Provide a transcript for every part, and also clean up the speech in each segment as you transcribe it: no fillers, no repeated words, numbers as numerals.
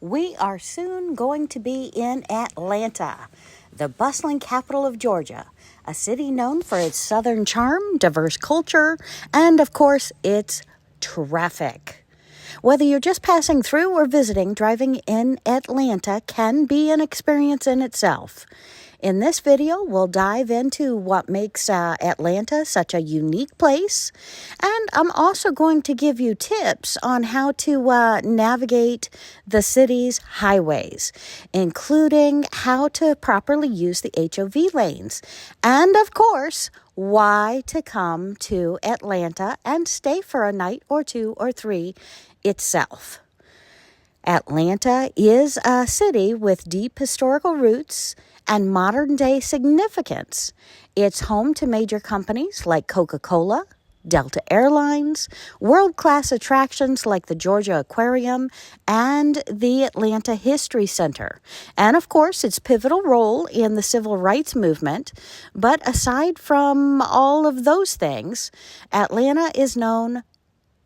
We are soon going to be in Atlanta, the bustling capital of Georgia, a city known for its southern charm, diverse culture, and of course, its traffic. Whether you're just passing through or visiting, driving in Atlanta can be an experience in itself. In this video, we'll dive into what makes Atlanta such a unique place, and I'm also going to give you tips on how to navigate the city's highways, including how to properly use the HOV lanes, and of course, why to come to Atlanta and stay for a night or two or three itself. Atlanta is a city with deep historical roots and modern-day significance. It's home to major companies like Coca-Cola, Delta Airlines, world-class attractions like the Georgia Aquarium and the Atlanta History Center, and of course its pivotal role in the civil rights movement. But aside from all of those things, Atlanta is known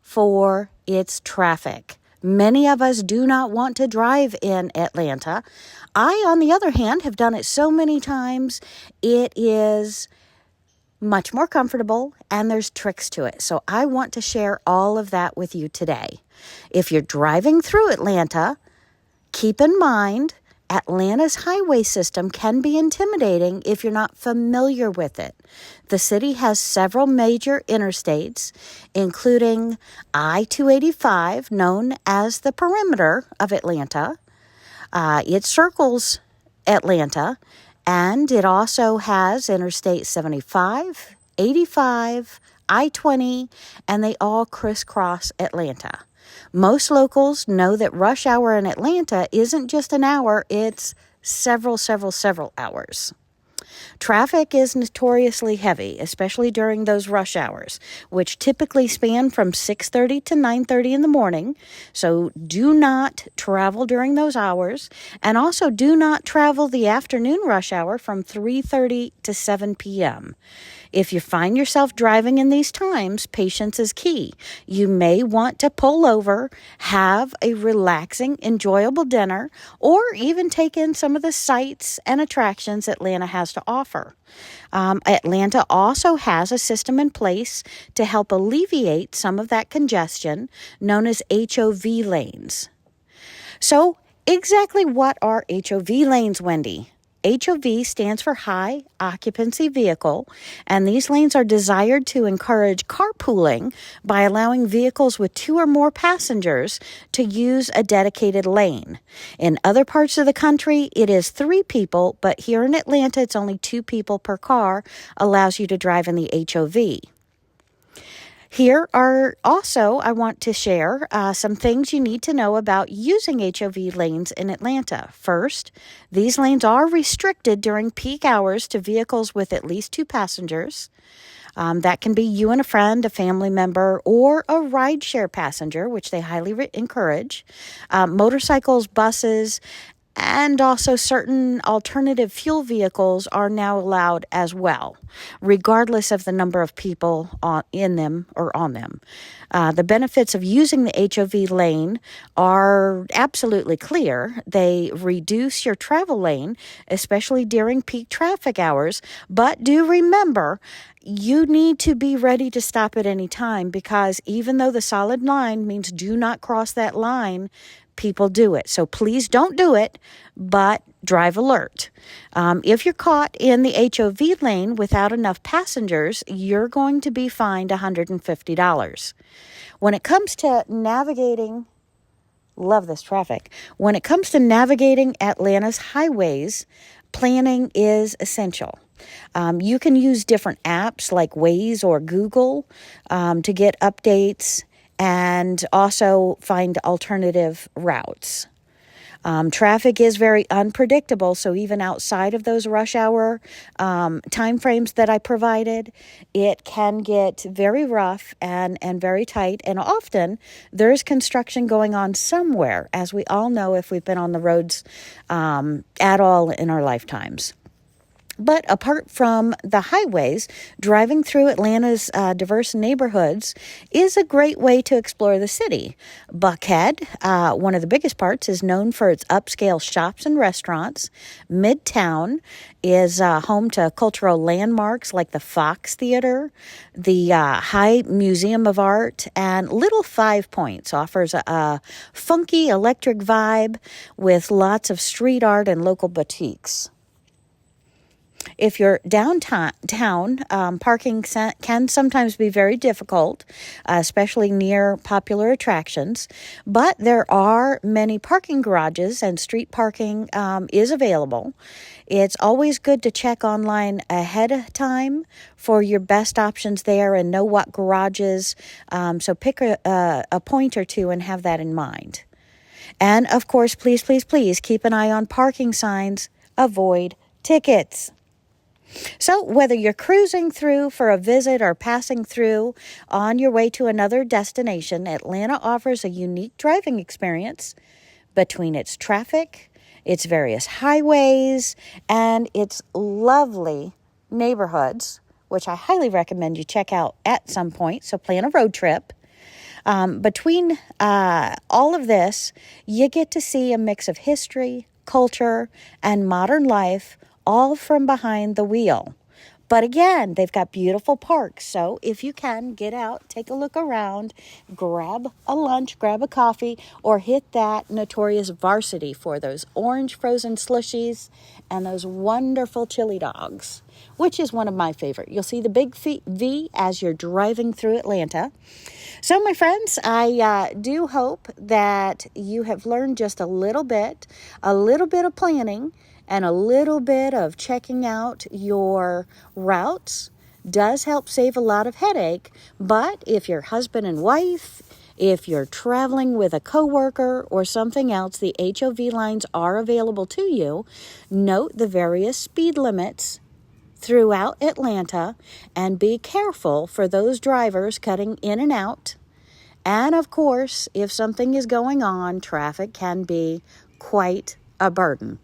for its traffic. Many of us do not want to drive in Atlanta. I, on the other hand, have done it so many times. It is much more comfortable, and there's tricks to it. So I want to share all of that with you today. If you're driving through Atlanta, keep in mind Atlanta's highway system can be intimidating if you're not familiar with it. The city has several major interstates, including I-285, known as the perimeter of Atlanta. It circles Atlanta, and it also has Interstate 75, 85, I-20, and they all crisscross Atlanta. Most locals know that rush hour in Atlanta isn't just an hour, it's several hours. Traffic is notoriously heavy, especially during those rush hours, which typically span from 6:30 to 9:30 in the morning. So do not travel during those hours, and also do not travel the afternoon rush hour from 3:30 to 7 p.m. If you find yourself driving in these times, patience is key. You may want to pull over, have a relaxing, enjoyable dinner, or even take in some of the sights and attractions Atlanta has to offer. Atlanta also has a system in place to help alleviate some of that congestion, known as HOV lanes. So, exactly what are HOV lanes, Wendy? HOV stands for High Occupancy Vehicle, and these lanes are desired to encourage carpooling by allowing vehicles with 2 or more passengers to use a dedicated lane. In other parts of the country, it is 3 people, but here in Atlanta, it's only 2 people per car, allows you to drive in the HOV. Here are also, I want to share some things you need to know about using HOV lanes in Atlanta. First, these lanes are restricted during peak hours to vehicles with at least 2 passengers. That can be you and a friend, a family member, or a rideshare passenger, which they highly encourage. Motorcycles, buses, and also certain alternative fuel vehicles are now allowed as well, regardless of the number of people in them or on them. The benefits of using the HOV lane are absolutely clear. They reduce your travel lane, especially during peak traffic hours, but do remember, you need to be ready to stop at any time, because even though the solid line means do not cross that line, people do it. So please don't do it, but drive alert. If you're caught in the HOV lane without enough passengers, you're going to be fined $150. When it comes to navigating, love this traffic. When it comes to navigating Atlanta's highways, planning is essential. You can use different apps like Waze or Google to get updates and also find alternative routes. Traffic is very unpredictable, so even outside of those rush hour time frames that I provided, it can get very rough and very tight, and often there's construction going on somewhere, as we all know if we've been on the roads at all in our lifetimes. But apart from the highways, driving through Atlanta's diverse neighborhoods is a great way to explore the city. Buckhead, one of the biggest parts, is known for its upscale shops and restaurants. Midtown is home to cultural landmarks like the Fox Theater, the High Museum of Art, and Little Five Points offers a funky electric vibe with lots of street art and local boutiques. If you're downtown, parking can sometimes be very difficult, especially near popular attractions. But there are many parking garages and street parking is available. It's always good to check online ahead of time for your best options there and know what garages. So pick a point or two and have that in mind. And of course, please, please, please keep an eye on parking signs. Avoid tickets. So whether you're cruising through for a visit or passing through on your way to another destination, Atlanta offers a unique driving experience between its traffic, its various highways, and its lovely neighborhoods, which I highly recommend you check out at some point. So plan a road trip. Between all of this, you get to see a mix of history, culture, and modern life, all from behind the wheel. But again, they've got beautiful parks. So if you can, get out, take a look around, grab a lunch, grab a coffee, or hit that notorious Varsity for those orange frozen slushies and those wonderful chili dogs, which is one of my favorite. You'll see the big V as you're driving through Atlanta. So, my friends, I do hope that you have learned just a little bit of planning, and a little bit of checking out your routes does help save a lot of headache. But if you're husband and wife, if you're traveling with a coworker or something else, the HOV lines are available to you. Note the various speed limits throughout Atlanta and be careful for those drivers cutting in and out. And of course, if something is going on, traffic can be quite a burden.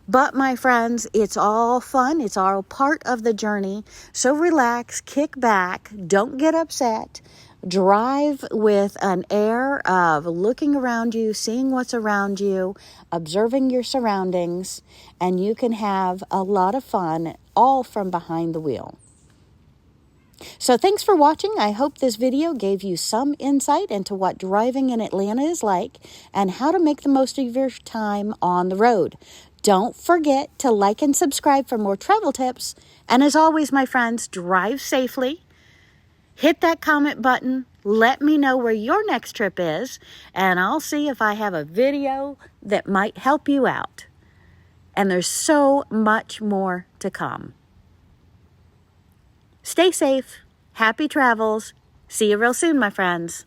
But my friends, it's all fun. It's all part of the journey. So relax, kick back, don't get upset. Drive with an air of looking around you, seeing what's around you, observing your surroundings, and you can have a lot of fun all from behind the wheel. So thanks for watching. I hope this video gave you some insight into what driving in Atlanta is like and how to make the most of your time on the road. Don't forget to like and subscribe for more travel tips. And as always, my friends, drive safely. Hit that comment button. Let me know where your next trip is, and I'll see if I have a video that might help you out. And there's so much more to come. Stay safe. Happy travels. See you real soon, my friends.